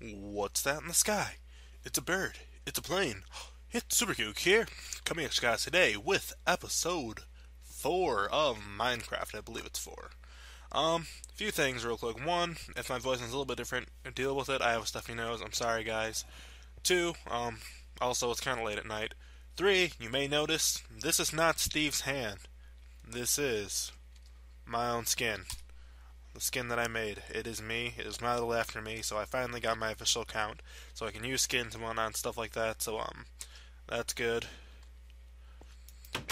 What's that in the sky? It's a bird. It's a plane. It's Supercook here, coming at you guys today with episode 4 of Minecraft. I believe it's 4. A few things real quick. One, if my voice is a little bit different, deal with it. I have a stuffy nose. I'm sorry, guys. Two, also it's kind of late at night. Three, you may notice this is not Steve's hand. This is my own skin. The skin that I made. It is me. It is modeled after me. So I finally got my official account, so I can use skins and whatnot and stuff like that. So that's good.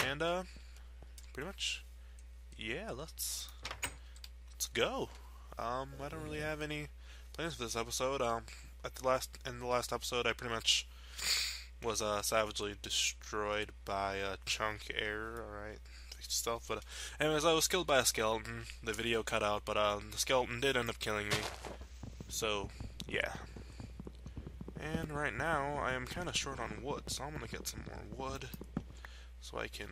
And pretty much, yeah. Let's go. I don't really have any plans for this episode. In the last episode, I pretty much was savagely destroyed by a chunk error. All right. Stuff, but anyways, I was killed by a skeleton. The video cut out, but the skeleton did end up killing me. So yeah. And right now I am kind of short on wood, so I'm gonna get some more wood so I can,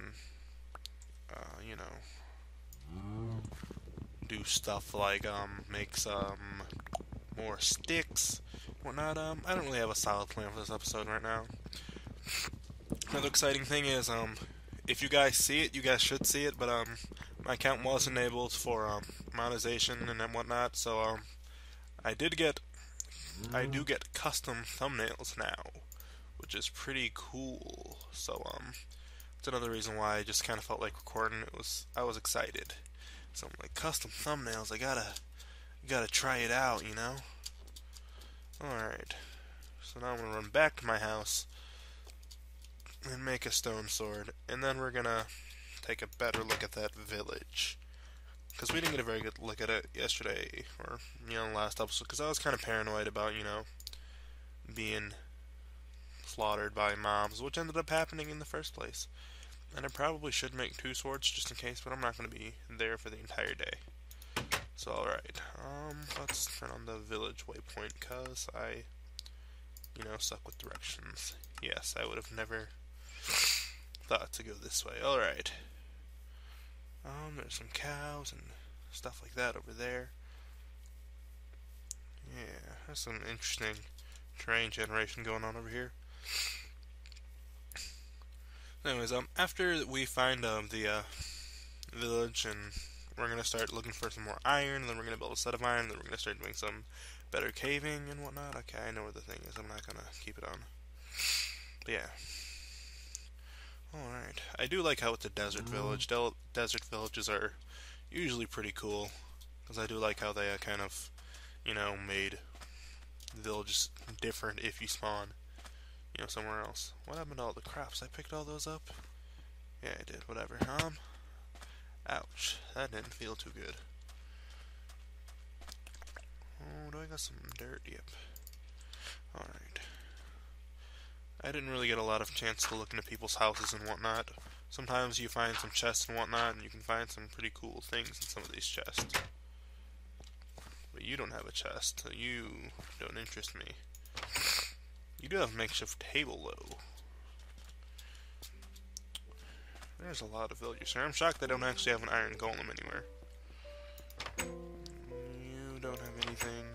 you know, do stuff like make some more sticks, whatnot. I don't really have a solid plan for this episode right now. Another exciting thing is if you guys see it, you guys should see it, but my account was enabled for monetization and whatnot, so I do get custom thumbnails now, which is pretty cool. So it's another reason why I just kind of felt like recording. I was excited. So I'm like, custom thumbnails, I gotta try it out, you know. All right. So now I'm gonna run back to my house and make a stone sword, and then we're gonna take a better look at that village, because we didn't get a very good look at it yesterday, or last episode, because I was kind of paranoid about being slaughtered by mobs, which ended up happening in the first place. And I probably should make 2 swords just in case, but I'm not going to be there for the entire day. So alright, let's turn on the village waypoint, because I suck with directions. Yes, I would have never thought to go this way. Alright. There's some cows and stuff like that over there. Yeah, there's some interesting terrain generation going on over here. Anyways, after we find the village, and we're gonna start looking for some more iron, and then we're gonna build a set of iron, then we're gonna start doing some better caving and whatnot. Okay, I know where the thing is. I'm not gonna keep it on. But yeah. Alright. I do like how it's a desert village. Desert villages are usually pretty cool, because I do like how they kind of, made villages different if you spawn, somewhere else. What happened to all the crops? I picked all those up? Yeah, I did. Whatever. Ouch. That didn't feel too good. Oh, do I got some dirt? Yep. Alright. I didn't really get a lot of chance to look into people's houses and whatnot. Sometimes you find some chests and whatnot, and you can find some pretty cool things in some of these chests. But you don't have a chest, so you don't interest me. You do have a makeshift table, though. There's a lot of villagers here. I'm shocked they don't actually have an iron golem anywhere. You don't have anything.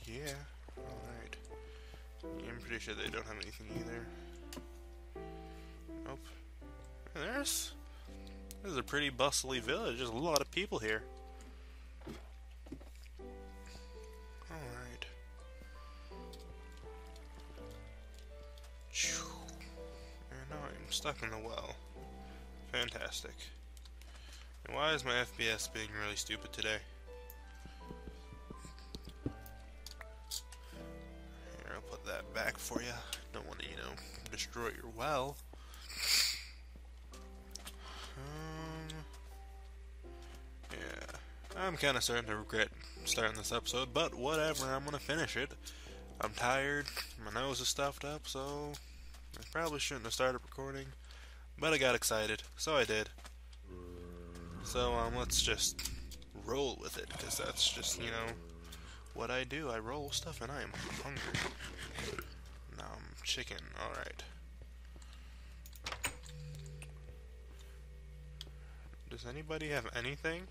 Yeah, alright. I'm pretty sure they don't have anything either. Nope. This is a pretty bustly village. There's a lot of people here. Alright. And now I'm stuck in the well. Fantastic. And why is my FPS being really stupid today? Here, I'll put that back for you. Don't want to, destroy your well. Yeah. I'm kind of starting to regret starting this episode, but whatever, I'm gonna finish it. I'm tired, my nose is stuffed up, so I probably shouldn't have started recording, but I got excited, so I did. So let's just roll with it, because that's just, what I do. I roll stuff and I am hungry. Now I'm chicken, alright. Does anybody have anything?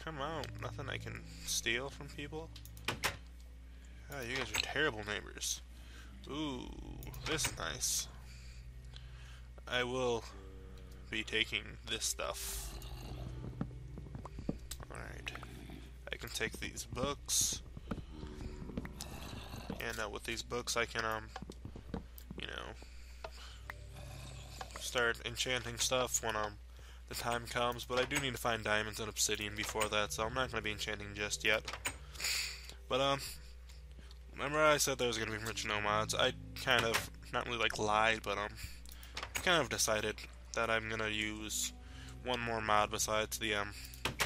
Come on, nothing I can steal from people? God, you guys are terrible neighbors. Ooh, this is nice. I will be taking this stuff. Alright. I can take these books. And with these books I can, you know, start enchanting stuff when, the time comes. But I do need to find diamonds and obsidian before that, so I'm not going to be enchanting just yet. But, remember I said there was going to be rich no mods? I kind of, not really like lied, but, kind of decided that I'm going to use one more mod besides the,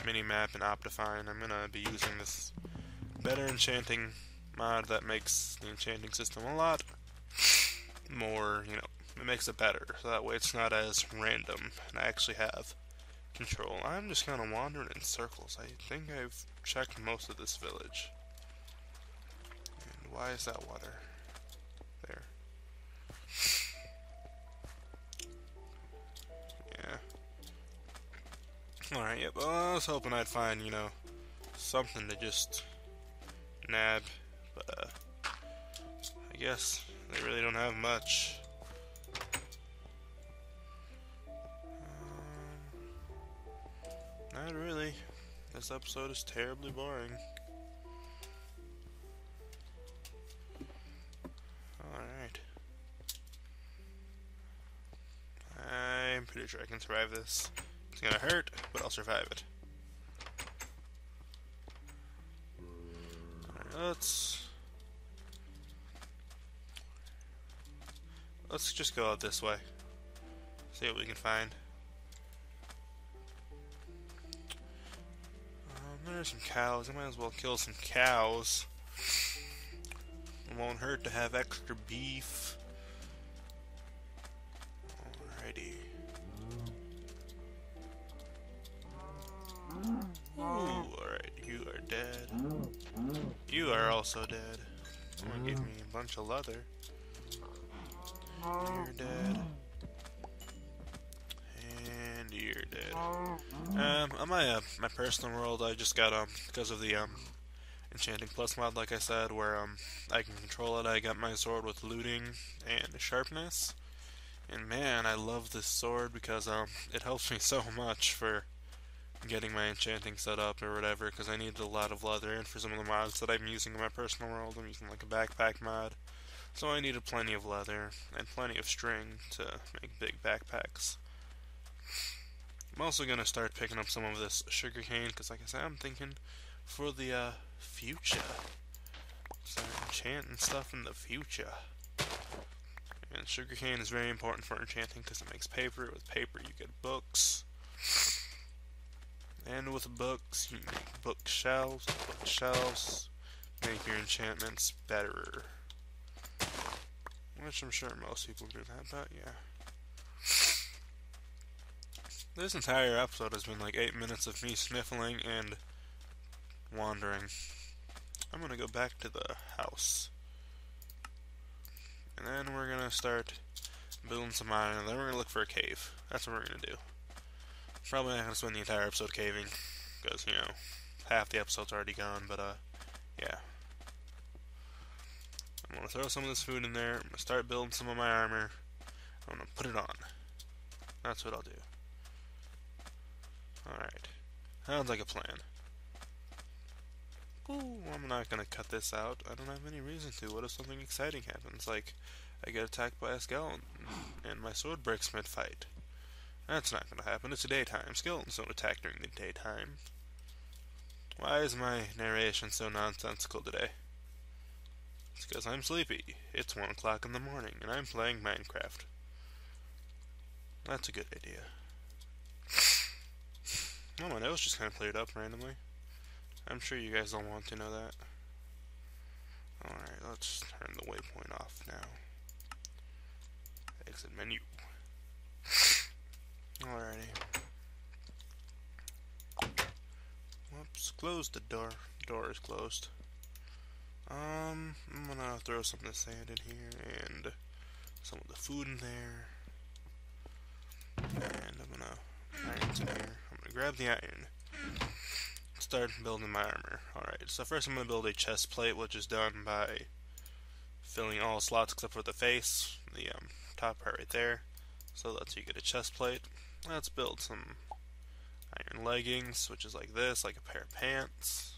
mini-map and Optifine. I'm going to be using this better enchanting mod that makes the enchanting system a lot more, you know, it makes it better, so that way it's not as random, and I actually have control. I'm just kind of wandering in circles. I think I've checked most of this village. And why is that water there? Yeah. Alright, yep, well, I was hoping I'd find, you know, something to just nab, but, I guess they really don't have much. Not really. This episode is terribly boring. Alright. I'm pretty sure I can survive this. It's gonna hurt, but I'll survive it. Alright, let's just go out this way. See what we can find. There's some cows. I might as well kill some cows. It won't hurt to have extra beef. Alrighty. Ooh, alright, you are dead. You are also dead. Someone gave me a bunch of leather. You're dead. And you're dead. On my personal world, I just got, because of the, Enchanting Plus mod, like I said, where, I can control it, I got my sword with looting and sharpness. And man, I love this sword because, it helps me so much for getting my enchanting set up or whatever, because I need a lot of leather, and for some of the mods that I'm using in my personal world, I'm using, like, a backpack mod. So I needed plenty of leather and plenty of string to make big backpacks. I'm also going to start picking up some of this sugarcane, because like I said, I'm thinking for the future. Start enchanting stuff in the future. And sugarcane is very important for enchanting, because it makes paper. With paper you get books. And with books you make bookshelves. Bookshelves make your enchantments better. Which I'm sure most people do that, but yeah. This entire episode has been like 8 minutes of me sniffling and wandering. I'm gonna go back to the house. And then we're gonna start building some iron, and then we're gonna look for a cave. That's what we're gonna do. Probably not gonna spend the entire episode caving, because, you know, half the episode's already gone, but, yeah. I'm gonna throw some of this food in there, I'm gonna start building some of my armor, I'm gonna put it on. That's what I'll do. Alright. Sounds like a plan. Ooh, I'm not gonna cut this out. I don't have any reason to. What if something exciting happens? Like, I get attacked by a skeleton, and my sword breaks mid-fight. That's not gonna happen. It's daytime. Skeletons don't attack during the daytime. Why is my narration so nonsensical today? It's because I'm sleepy. It's 1 o'clock in the morning, and I'm playing Minecraft. That's a good idea. Oh, my nose just kind of cleared up randomly. I'm sure you guys don't want to know that. Alright, let's turn the waypoint off now. Exit menu. Alrighty. Whoops, close the door. Door is closed. I'm gonna throw some of the sand in here and some of the food in there. And I'm gonna iron's in here. I'm gonna grab the iron. Let's start building my armor. Alright, so first I'm going to build a chest plate, which is done by filling all slots except for the face, the top part right there. So that's you get a chest plate. Let's build some iron leggings, which is like this, like a pair of pants.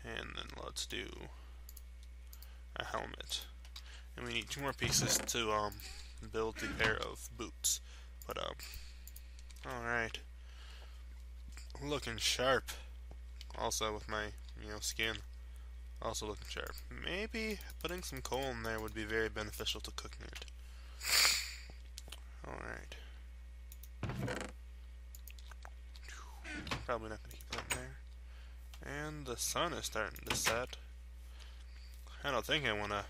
And then let's do a helmet. And we need 2 more pieces to build the pair of boots. But alright. Looking sharp. Also with my, skin. Also looking sharp. Maybe putting some coal in there would be very beneficial to cooking it. Alright. Probably not going to keep that in there. And the sun is starting to set. I don't think I want to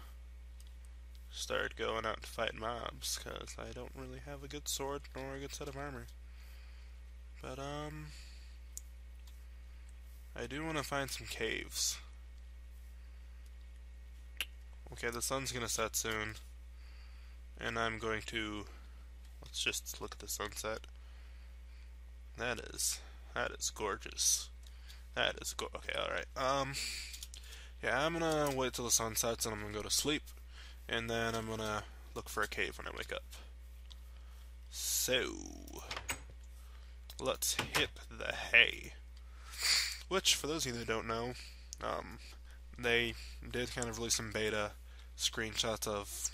start going out to fight mobs, because I don't really have a good sword nor a good set of armor. But, I do want to find some caves. Okay, the sun's going to set soon. And I'm going to... Let's just look at the sunset. That is gorgeous. That is okay, alright. Yeah, I'm gonna wait till the sun sets and I'm gonna go to sleep. And then I'm gonna look for a cave when I wake up. So, let's hit the hay. Which, for those of you that don't know, they did kind of release some beta screenshots of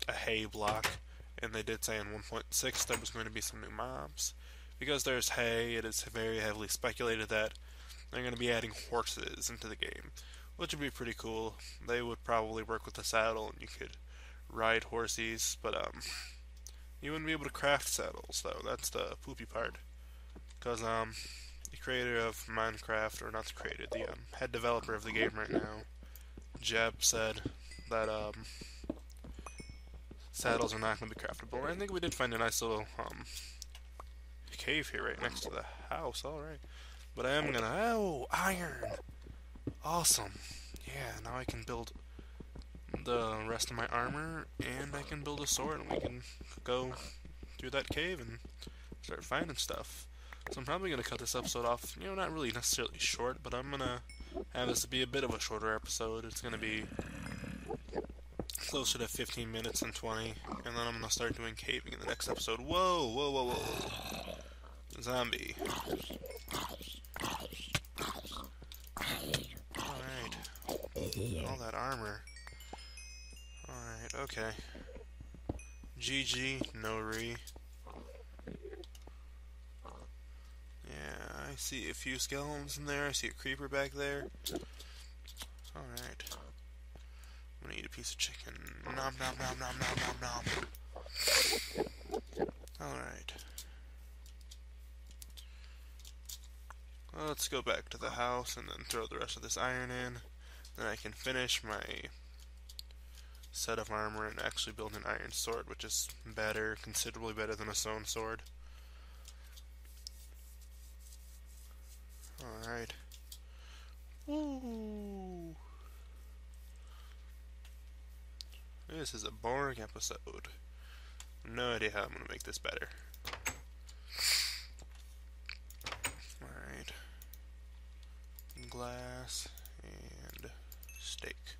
a hay block. And they did say in 1.6 there was going to be some new mobs. Because there's hay, it is very heavily speculated that they're going to be adding horses into the game, which would be pretty cool. They would probably work with the saddle and you could ride horses, but you wouldn't be able to craft saddles though. That's the poopy part. Because the creator of Minecraft, or not the creator, the head developer of the game right now, Jeb, said that saddles are not going to be craftable. I think we did find a nice little cave here right next to the house. Alright. But I am going to... Oh! Iron! Awesome. Yeah, now I can build the rest of my armor, and I can build a sword, and we can go through that cave and start finding stuff. So I'm probably going to cut this episode off, not really necessarily short, but I'm going to have this be a bit of a shorter episode. It's going to be closer to 15 minutes than 20, and then I'm going to start doing caving in the next episode. Whoa, whoa, whoa, whoa. Zombie. Alright. All that armor. Alright, okay. GG, no re. Yeah, I see a few skeletons in there. I see a creeper back there. Alright. I'm gonna eat a piece of chicken. Nom nom nom nom nom nom nom. Alright. Let's go back to the house and then throw the rest of this iron in. Then I can finish my set of armor and actually build an iron sword, which is better, considerably better than a stone sword. Alright. Woo! This is a boring episode. No idea how I'm gonna make this better. Alright. Glass and steak.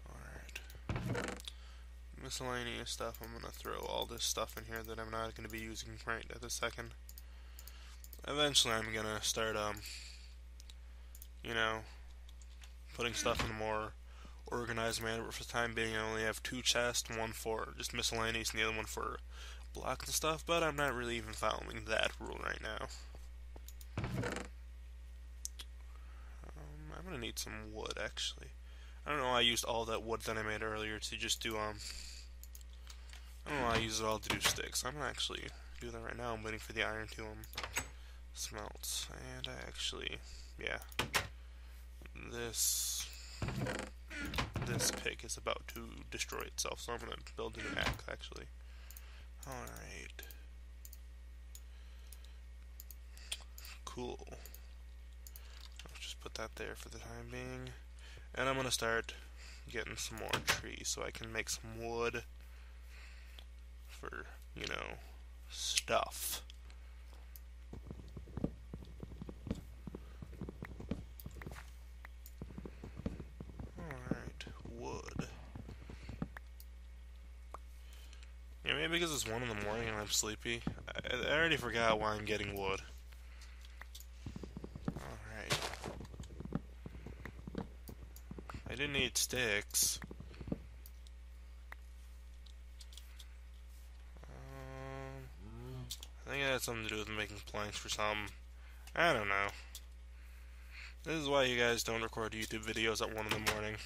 Alright. Miscellaneous stuff. I'm gonna throw all this stuff in here that I'm not gonna be using right at this second. Eventually I'm gonna start putting stuff in a more organized manner, but for the time being I only have 2 chests, one for just miscellaneous and the other one for blocks and stuff, but I'm not really even following that rule right now. I'm gonna need some wood actually. I don't know why I used all that wood that I made earlier to just do I don't know why I used it all to do sticks. I'm gonna actually do that right now. I'm waiting for the iron to smelt, and I actually, yeah, this pick is about to destroy itself, so I'm gonna build a new axe actually. Alright. Cool. Let's just put that there for the time being. And I'm gonna start getting some more trees so I can make some wood for, stuff. Maybe because it's 1 in the morning and I'm sleepy. I already forgot why I'm getting wood. Alright. I didn't need sticks. I think it had something to do with making planks for some. I don't know. This is why you guys don't record YouTube videos at 1 in the morning.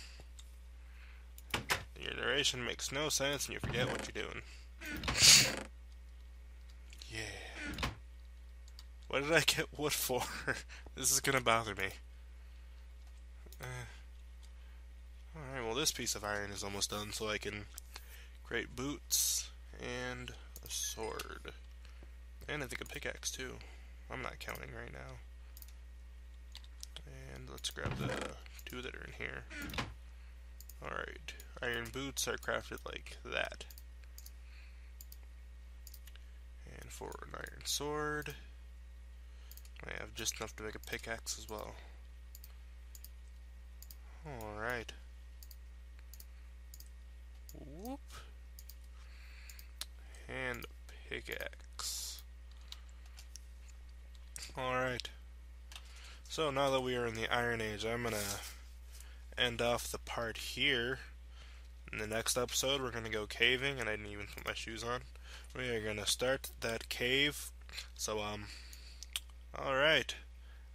Your narration makes no sense and you forget what you're doing. Yeah. What did I get wood for? This is gonna bother me. Alright, well this piece of iron is almost done, so I can create boots and a sword. And I think a pickaxe too. I'm not counting right now. And let's grab the 2 that are in here. Alright, iron boots are crafted like that. And for an iron sword, I have just enough to make a pickaxe as well. Alright. Whoop. And a pickaxe. Alright. So now that we are in the Iron Age, I'm gonna end off the part here. In the next episode, we're gonna go caving, and I didn't even put my shoes on. We are gonna start that cave. So, alright.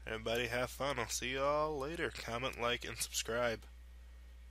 Everybody have fun. I'll see you all later. Comment, like, and subscribe.